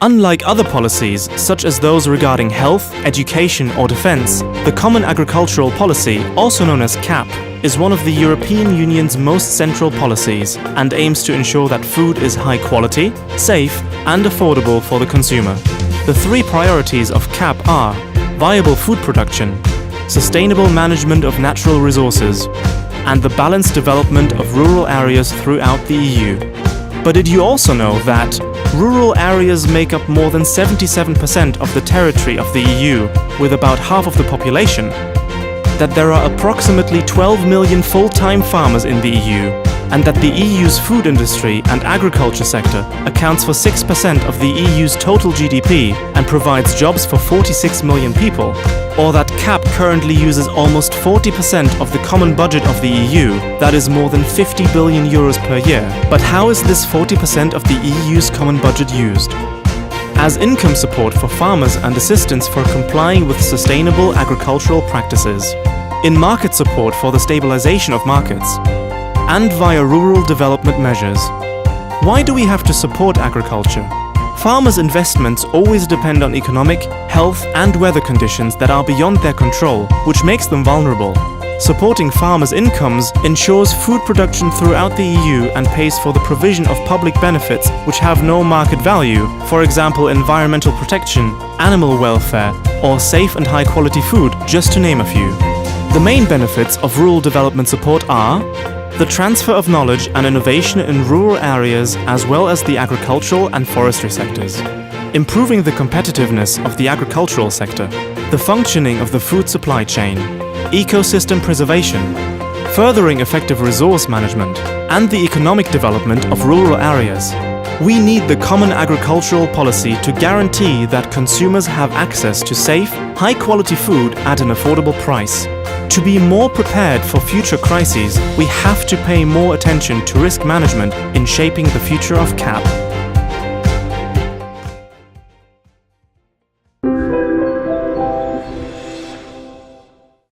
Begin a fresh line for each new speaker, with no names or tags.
Unlike other policies, such as those regarding health, education or defense, the Common Agricultural Policy, also known as CAP, is one of the European Union's most central policies and aims to ensure that food is high quality, safe and affordable for the consumer. The three priorities of CAP are viable food production, sustainable management of natural resources, and the balanced development of rural areas throughout the EU. But did you also know that rural areas make up more than 77% of the territory of the EU, with about half of the population? That there are approximately 12 million full-time farmers in the EU, and that the EU's food industry and agriculture sector accounts for 6% of the EU's total GDP and provides jobs for 46 million people, or that CAP currently uses almost 40% of the common budget of the EU, that is more than 50 billion euros per year. But how is this 40% of the EU's common budget used? As income support for farmers and assistance for complying with sustainable agricultural practices, in market support for the stabilization of markets, and via rural development measures. Why do we have to support agriculture? Farmers' investments always depend on economic, health and weather conditions that are beyond their control, which makes them vulnerable. Supporting farmers' incomes ensures food production throughout the EU and pays for the provision of public benefits which have no market value, for example environmental protection, animal welfare, or safe and high-quality food, just to name a few. The main benefits of rural development support are the transfer of knowledge and innovation in rural areas as well as the agricultural and forestry sectors, improving the competitiveness of the agricultural sector, the functioning of the food supply chain, ecosystem preservation, furthering effective resource management, and the economic development of rural areas. We need the Common Agricultural Policy to guarantee that consumers have access to safe, high-quality food at an affordable price. To be more prepared for future crises, we have to pay more attention to risk management in shaping the future of CAP.